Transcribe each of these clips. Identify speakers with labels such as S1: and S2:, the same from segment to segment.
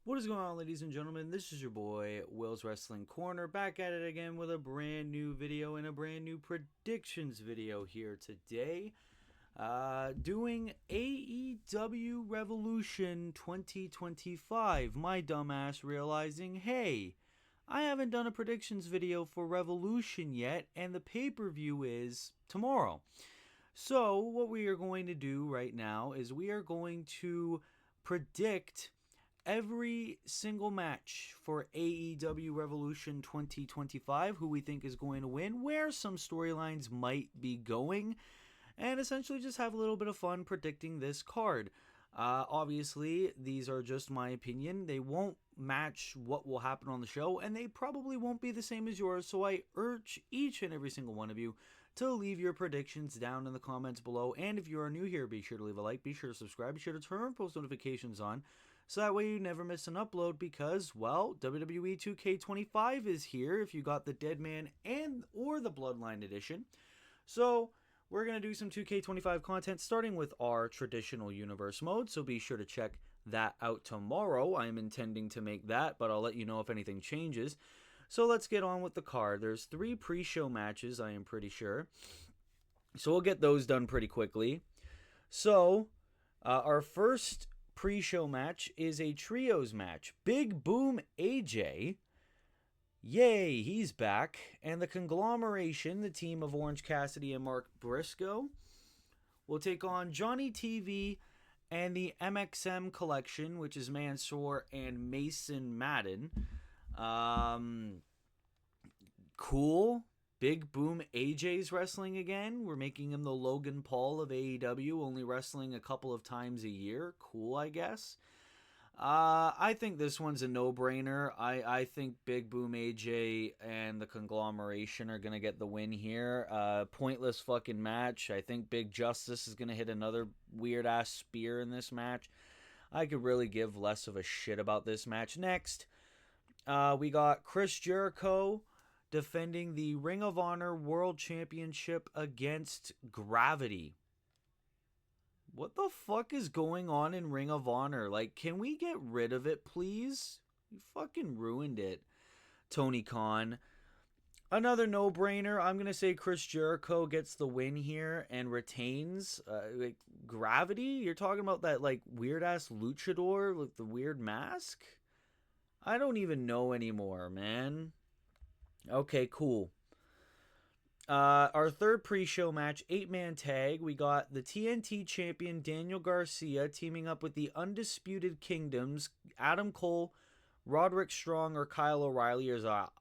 S1: What is going on, ladies and gentlemen? This is your boy, Will's Wrestling Corner, back at it again with a brand new video and a brand new predictions video here today. Doing AEW Revolution 2025. My dumbass realizing, hey, I haven't done a predictions video for Revolution yet, and the pay-per-view is tomorrow. So, what we are going to do right now is we are going to predict every single match for AEW Revolution 2025, who we think is going to win, where some storylines might be going, and essentially just have a little bit of fun predicting this card. Obviously, these are just my opinion. They won't match what will happen on the show, and they probably won't be the same as yours, so I urge each and every single one of you to leave your predictions down in the comments below. And if you are new here, be sure to leave a like, be sure to subscribe, be sure to turn post notifications on, so that way you never miss an upload because, well, WWE 2K25 is here if you got the Deadman and or the Bloodline edition. So we're going to do some 2K25 content starting with our traditional universe mode, so be sure to check that out tomorrow. I'm intending to make that, but I'll let you know if anything changes. So let's get on with the card. There's 3 pre-show matches, I am pretty sure. So we'll get those done pretty quickly. So, our first pre-show match is a trios match. Big Boom AJ, yay, he's back, and the Conglomeration, the team of Orange Cassidy and Mark Briscoe, will take on Johnny TV and the MXM Collection, which is Mansoor and Mason Madden. Cool. Big Boom AJ's wrestling again. We're making him the Logan Paul of AEW, only wrestling a couple of times a year. Cool, I guess. I think this one's a no-brainer. I think Big Boom AJ and the Conglomeration are going to get the win here. Pointless fucking match. I think Big Justice is going to hit another weird-ass spear in this match. I could really give less of a shit about this match. Next, we got Chris Jericho defending the Ring of Honor World Championship against Gravity. What the fuck is going on in Ring of Honor? Like, can we get rid of it, please? You fucking ruined it, Tony Khan. Another no-brainer. I'm going to say Chris Jericho gets the win here and retains. Like, Gravity? You're talking about that, like, weird-ass luchador with the weird mask? I don't even know anymore, man. Okay, cool. Our third pre-show match, 8-man tag. We got the TNT champion Daniel Garcia teaming up with the Undisputed Kingdoms, Adam Cole, Roderick Strong, or Kyle O'Reilly,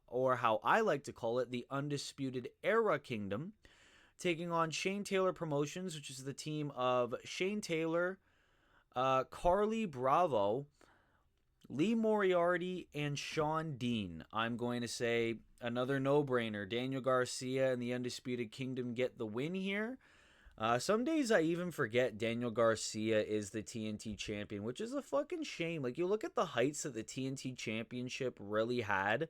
S1: or how I like to call it, the Undisputed Era Kingdom, taking on Shane Taylor Promotions, which is the team of Shane Taylor, Carly Bravo, Lee Moriarty, and Sean Dean. I'm going to say another no-brainer. Daniel Garcia and the Undisputed Kingdom get the win here. Some days I even forget Daniel Garcia is the TNT champion, which is a fucking shame. Like, you look at the heights that the TNT championship really had,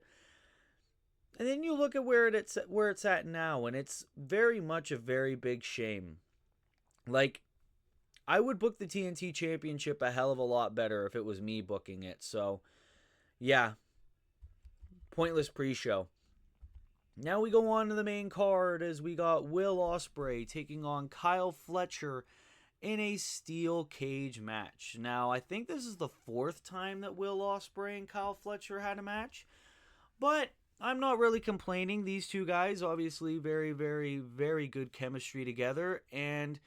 S1: and then you look at where it's at now, and it's very much a very big shame. Like, I would book the TNT Championship a hell of a lot better if it was me booking it. So, yeah. Pointless pre-show. Now we go on to the main card as we got Will Ospreay taking on Kyle Fletcher in a steel cage match. Now, I think this is the 4th time that Will Ospreay and Kyle Fletcher had a match. But I'm not really complaining. These two guys, obviously, very, very, very good chemistry together. And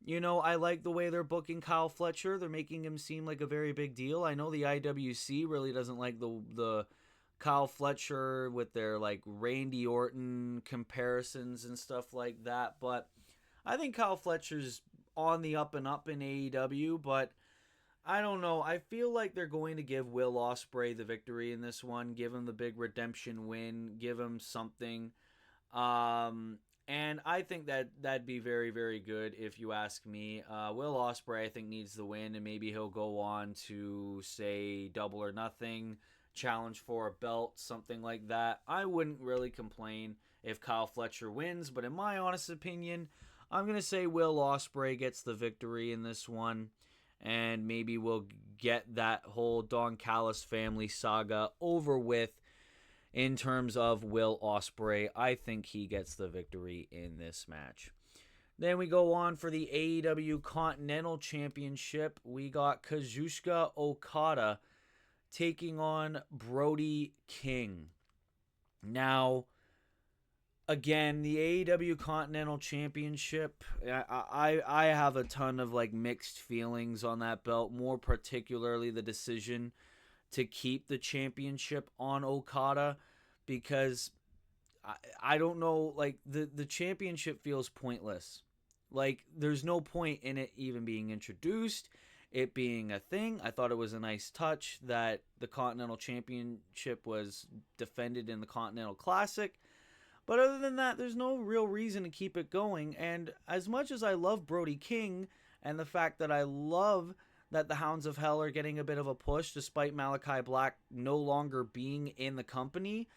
S1: you know, I like the way they're booking Kyle Fletcher. They're making him seem like a very big deal. I know the IWC really doesn't like the Kyle Fletcher with their, like, Randy Orton comparisons and stuff like that. But I think Kyle Fletcher's on the up and up in AEW. But I don't know. I feel like they're going to give Will Ospreay the victory in this one. Give him the big redemption win. Give him something. And I think that'd be very, very good if you ask me. Will Ospreay, I think, needs the win, and maybe he'll go on to, say, Double or Nothing, challenge for a belt, something like that. I wouldn't really complain if Kyle Fletcher wins, but in my honest opinion, I'm going to say Will Ospreay gets the victory in this one. and maybe we'll get that whole Don Callis family saga over with in terms of Will Ospreay. I think he gets the victory in this match. Then we go on for the AEW Continental Championship. We got Kazuchika Okada taking on Brody King. Now, again, the AEW Continental Championship, I have a ton of like mixed feelings on that belt, more particularly the decision to keep the championship on Okada, because I don't know, like the championship feels pointless. Like there's no point in it even being introduced, it being a thing. I thought it was a nice touch that the Continental Championship was defended in the Continental Classic. But other than that, there's no real reason to keep it going. And as much as I love Brody King and the fact that I love that the Hounds of Hell are getting a bit of a push despite Malachi Black no longer being in the company,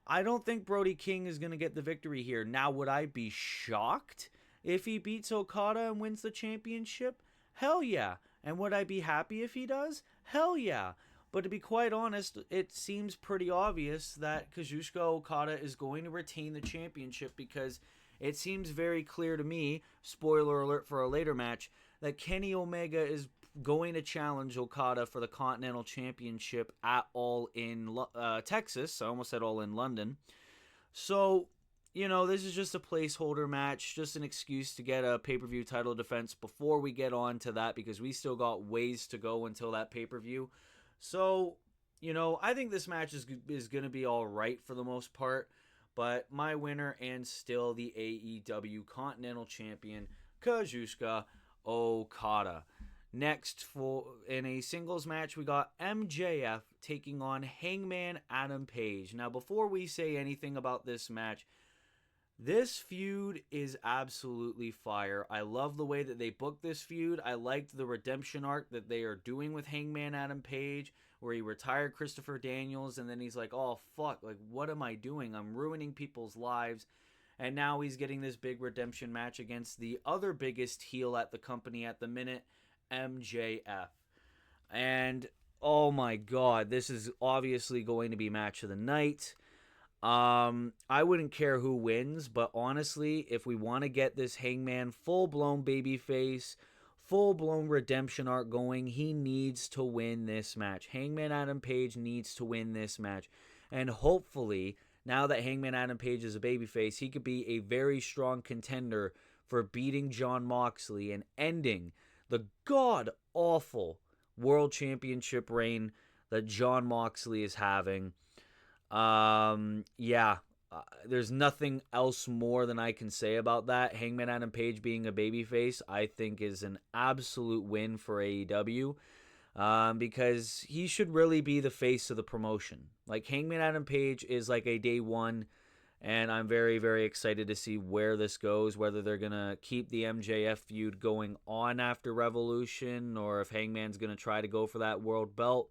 S1: I don't think Brody King is going to get the victory here. Now, would I be shocked if he beats Okada and wins the championship? Hell yeah. And would I be happy if he does? Hell yeah. But to be quite honest, it seems pretty obvious that Kazuchika Okada is going to retain the championship, because it seems very clear to me, spoiler alert for a later match, that Kenny Omega is going to challenge Okada for the Continental Championship at All In Texas. I almost said All In London. So, you know, this is just a placeholder match, just an excuse to get a pay-per-view title defense before we get on to that, because we still got ways to go until that pay-per-view. So, you know, I think this match is going to be all right for the most part, but my winner and still the AEW Continental Champion, Kazuchika Okada. Next, in a singles match, we got MJF taking on Hangman Adam Page. Now, before we say anything about this match, this feud is absolutely fire. I love the way that they booked this feud. I liked the redemption arc that they are doing with Hangman Adam Page, where he retired Christopher Daniels, and then he's like, oh, fuck, like, what am I doing? I'm ruining people's lives. And now he's getting this big redemption match against the other biggest heel at the company at the minute, MJF. And, oh my god, this is obviously going to be match of the night. I wouldn't care who wins, but honestly, if we want to get this Hangman full-blown babyface, full-blown redemption arc going, he needs to win this match. Hangman Adam Page needs to win this match. And hopefully, now that Hangman Adam Page is a babyface, he could be a very strong contender for beating Jon Moxley and ending the god-awful World Championship reign that Jon Moxley is having. There's nothing else more than I can say about that. Hangman Adam Page being a babyface, I think, is an absolute win for AEW, because he should really be the face of the promotion. Like, Hangman Adam Page is like a day one, and I'm very, very excited to see where this goes, whether they're going to keep the MJF feud going on after Revolution, or if Hangman's going to try to go for that world belt.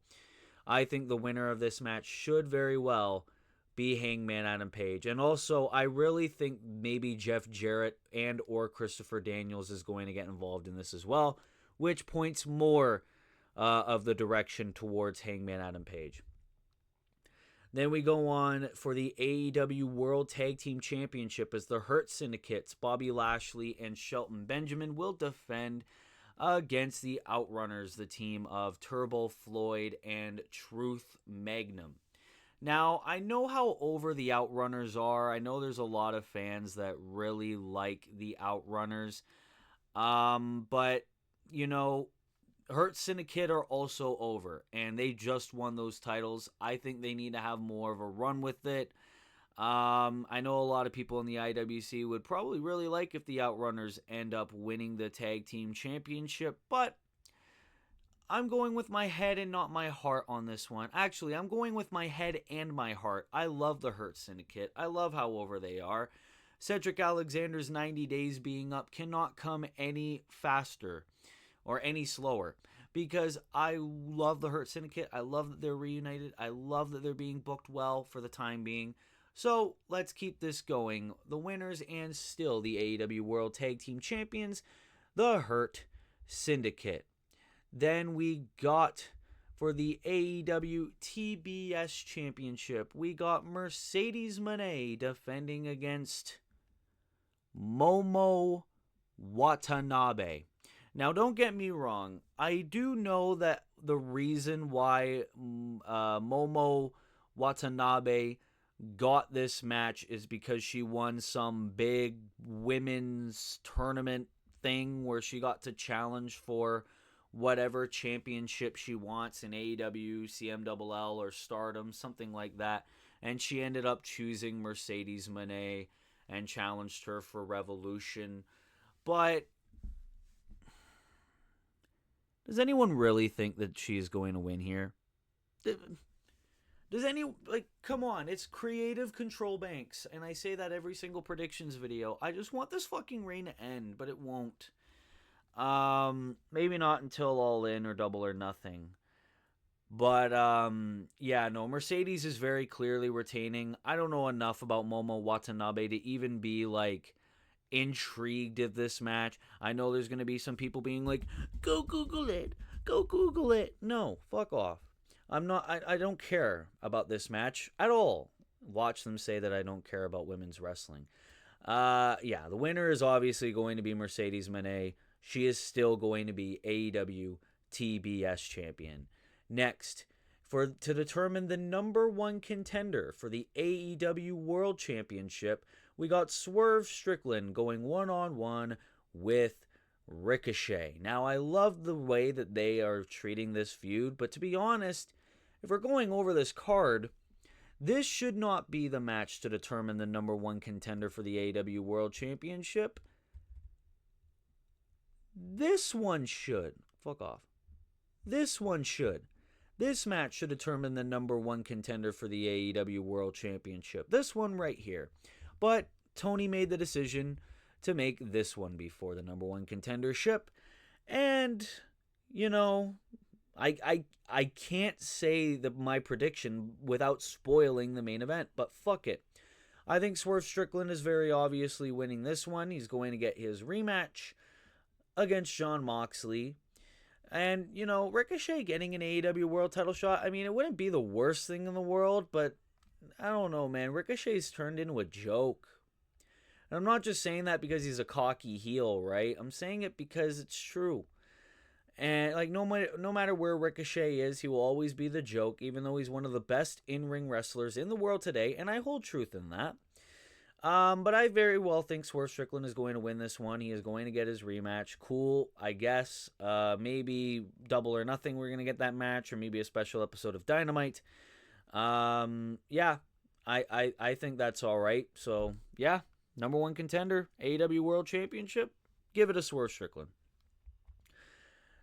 S1: I think the winner of this match should very well be Hangman Adam Page. And also, I really think maybe Jeff Jarrett and or Christopher Daniels is going to get involved in this as well, which points more of the direction towards Hangman Adam Page. Then we go on for the AEW World Tag Team Championship as the Hurt Syndicates, Bobby Lashley and Shelton Benjamin, will defend against the Outrunners, the team of Turbo Floyd and Truth Magnum. Now, I know how over the Outrunners are. I know there's a lot of fans that really like the Outrunners. But, you know, Hurt Syndicate are also over, and they just won those titles. I think they need to have more of a run with it. I know a lot of people in the IWC would probably really like if the Outrunners end up winning the Tag Team Championship, but I'm going with my head and not my heart on this one. Actually, I'm going with my head and my heart. I love the Hurt Syndicate. I love how over they are. Cedric Alexander's 90 days being up cannot come any faster or any slower, because I love the Hurt Syndicate. I love that they're reunited. I love that they're being booked well for the time being. So let's keep this going. The winners and still the AEW World Tag Team Champions, the Hurt Syndicate. Then we got for the AEW TBS Championship, we got Mercedes Moné defending against Momo Watanabe. Now, don't get me wrong. I do know that the reason why Momo Watanabe got this match is because she won some big women's tournament thing where she got to challenge for whatever championship she wants in AEW, CMLL, or Stardom, something like that. And she ended up choosing Mercedes Moné and challenged her for Revolution. But does anyone really think that she is going to win here? Does any, come on, it's Creative Control Banks, and I say that every single predictions video. I just want this fucking reign to end, but it won't. Maybe not until All In or Double or Nothing. But, yeah, no, Mercedes is very clearly retaining. I don't know enough about Momo Watanabe to even be, intrigued of this match. I know there's going to be some people being like, go Google it. Go Google it. No, fuck off. I don't care about this match at all. Watch them say that I don't care about women's wrestling. Yeah, the winner is obviously going to be Mercedes Moné. She is still going to be AEW TBS champion. Next, to determine the number one contender for the AEW World Championship, we got Swerve Strickland going one-on-one with Ricochet. Now, I love the way that they are treating this feud, but to be honest, if we're going over this card, this should not be the match to determine the number one contender for the AEW World Championship. This one should. Fuck off. This one should. This match should determine the number one contender for the AEW World Championship. This one right here. But Tony made the decision to make this one before the number one contendership. And, I can't say my prediction without spoiling the main event, but fuck it. I think Swerve Strickland is very obviously winning this one. He's going to get his rematch against Jon Moxley. And, Ricochet getting an AEW World title shot, I mean, it wouldn't be the worst thing in the world, but I don't know, man. Ricochet's turned into a joke. And I'm not just saying that because he's a cocky heel, right? I'm saying it because it's true. And, no matter where Ricochet is, he will always be the joke, even though he's one of the best in-ring wrestlers in the world today, and I hold truth in that. But I very well think Swerve Strickland is going to win this one. He is going to get his rematch. Cool, I guess. Maybe Double or Nothing we're going to get that match, or maybe a special episode of Dynamite. Yeah, I think that's all right. So, yeah, number one contender, AEW World Championship. Give it a Swerve Strickland.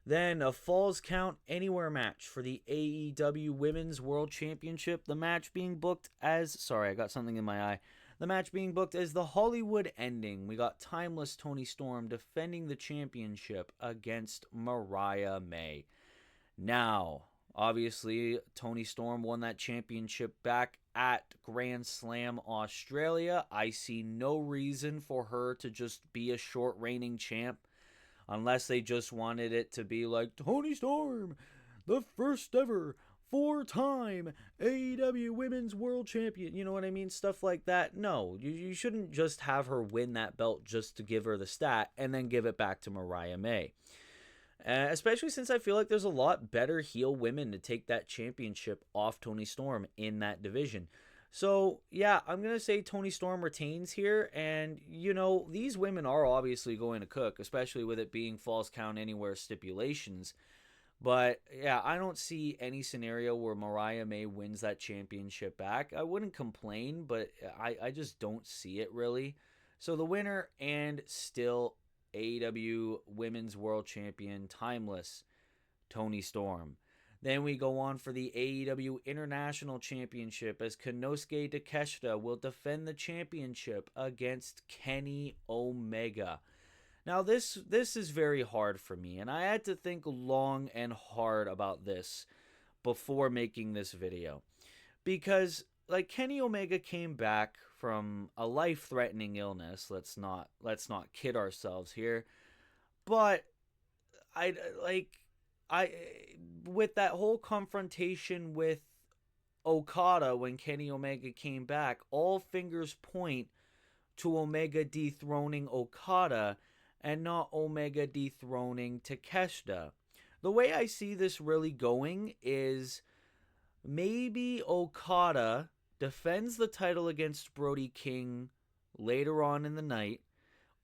S1: Then a Falls Count Anywhere match for the AEW Women's World Championship. The match being booked as... Sorry, I got something in my eye. The match being booked as the Hollywood Ending. We got Timeless Toni Storm defending the championship against Mariah May. Now, obviously, Toni Storm won that championship back at Grand Slam Australia. I see no reason for her to just be a short reigning champ. Unless they just wanted it to be like, Toni Storm, the first ever 4-time AEW Women's World Champion. You know what I mean? Stuff like that. No, you shouldn't just have her win that belt just to give her the stat and then give it back to Mariah May. Especially since I feel like there's a lot better heel women to take that championship off Toni Storm in that division. So, yeah, I'm going to say Toni Storm retains here, and, these women are obviously going to cook, especially with it being Falls Count Anywhere stipulations. But, yeah, I don't see any scenario where Mariah May wins that championship back. I wouldn't complain, but I just don't see it, really. So, the winner and still AEW Women's World Champion, Timeless, Toni Storm. Then we go on for the AEW International Championship as Konosuke Takeshita will defend the championship against Kenny Omega. Now, this is very hard for me, and I had to think long and hard about this before making this video. Because, Kenny Omega came back from a life-threatening illness. Let's not kid ourselves here. But, I with that whole confrontation with Okada when Kenny Omega came back, all fingers point to Omega dethroning Okada and not Omega dethroning Takeshita. The way I see this really going is maybe Okada defends the title against Brody King later on in the night,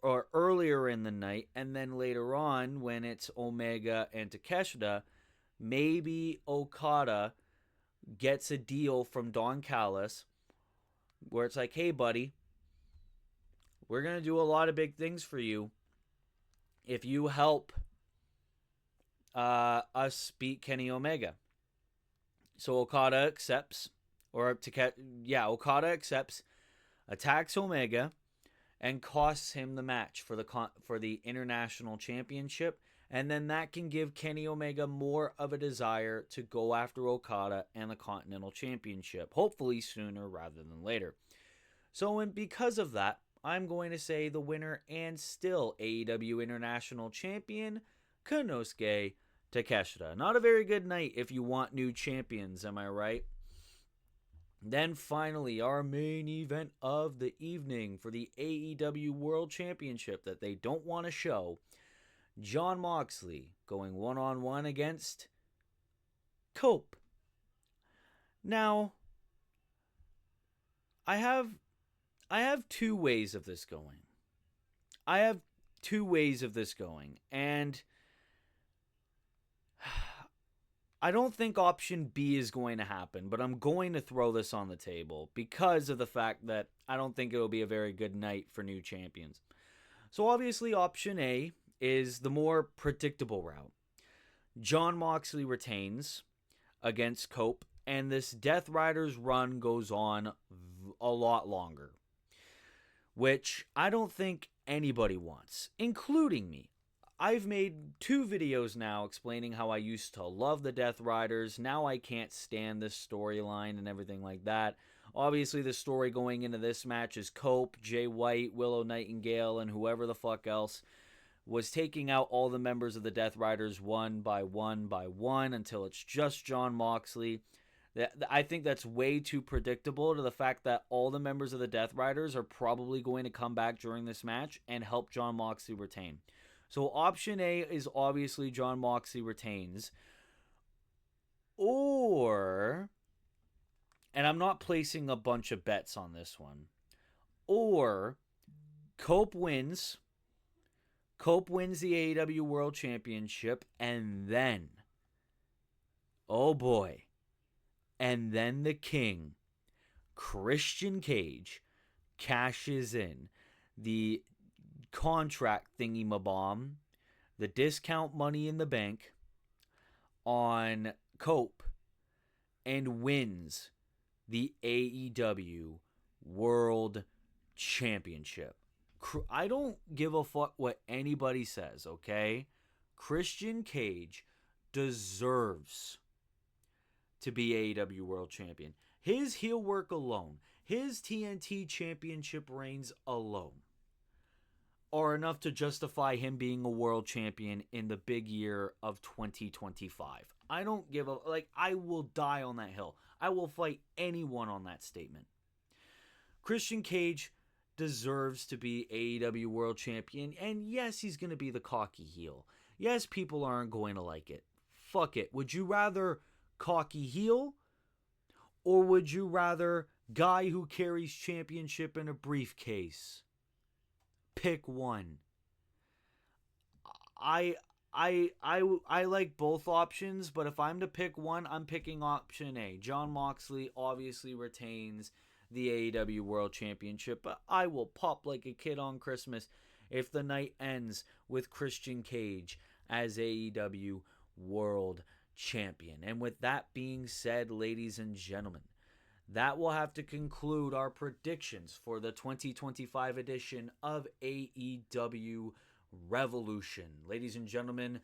S1: or earlier in the night, and then later on when it's Omega and Takeshita, maybe Okada gets a deal from Don Callis where it's like, hey buddy, we're going to do a lot of big things for you if you help us beat Kenny Omega. So Okada accepts, Okada accepts, attacks Omega, and costs him the match for the International Championship, and then that can give Kenny Omega more of a desire to go after Okada and the Continental Championship, hopefully sooner rather than later. So, and because of that, I'm going to say the winner and still AEW International Champion, Konosuke Takeshita. Not a very good night if you want new champions, am I right? Then finally, our main event of the evening for the AEW World Championship that they don't want to show. Jon Moxley going one-on-one against Cope. Now, I have two ways of this going. And I don't think option B is going to happen, but I'm going to throw this on the table because of the fact that I don't think it will be a very good night for new champions. So obviously option A is the more predictable route. Jon Moxley retains against Cope, and this Death Riders run goes on a lot longer, which I don't think anybody wants, including me. I've made 2 videos now explaining how I used to love the Death Riders. Now I can't stand this storyline and everything like that. Obviously, the story going into this match is Cope, Jay White, Willow Nightingale, and whoever the fuck else was taking out all the members of the Death Riders one by one until it's just Jon Moxley. I think that's way too predictable to the fact that all the members of the Death Riders are probably going to come back during this match and help Jon Moxley retain. So option A is obviously Jon Moxley retains. Or, and I'm not placing a bunch of bets on this one, or Cope wins. Cope wins the AEW World Championship, and then, oh boy, and then the King, Christian Cage, cashes in the contract thingy-mabomb, the discount Money in the Bank on Cope, and wins the AEW World Championship. I don't give a fuck what anybody says, okay? Christian Cage deserves to be AEW World Champion. His heel work alone, his TNT Championship reigns alone, are enough to justify him being a world champion in the big year of 2025. I don't give a... I will die on that hill. I will fight anyone on that statement. Christian Cage deserves to be AEW World Champion, and yes, he's going to be the cocky heel. Yes, people aren't going to like it. Fuck it. Would you rather cocky heel, or would you rather guy who carries championship in a briefcase? Pick one. I like both options, but if I'm to pick one, I'm picking option A. Jon Moxley obviously retains the AEW World Championship, but I will pop like a kid on Christmas if the night ends with Christian Cage as AEW World Champion. And with that being said, ladies and gentlemen, that will have to conclude our predictions for the 2025 edition of AEW Revolution. Ladies and gentlemen,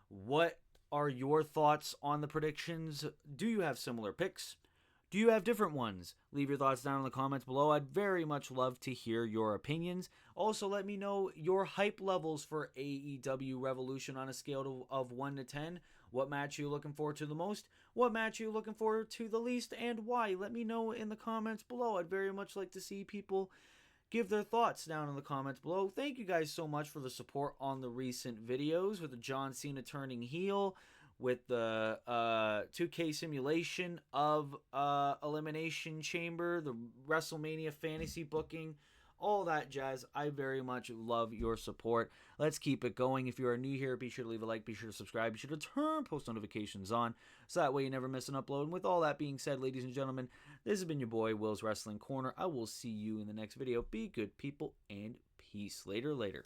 S1: what are your thoughts on the predictions? Do you have similar picks? Do you have different ones? Leave your thoughts down in the comments below. I'd very much love to hear your opinions. Also, let me know your hype levels for AEW Revolution on a scale of 1 to 10. What match are you looking forward to the most? What match are you looking forward to the least, and why? Let me know in the comments below. I'd very much like to see people give their thoughts down in the comments below. Thank you guys so much for the support on the recent videos with the John Cena turning heel, with the 2K simulation of Elimination Chamber, the WrestleMania fantasy booking, all that jazz. I very much love your support. Let's keep it going. If you are new here, be sure to leave a like, be sure to subscribe, be sure to turn post notifications on, so that way you never miss an upload. And with all that being said, ladies and gentlemen, this has been your boy, Will's Wrestling Corner. I will see you in the next video. Be good people, and peace. Later.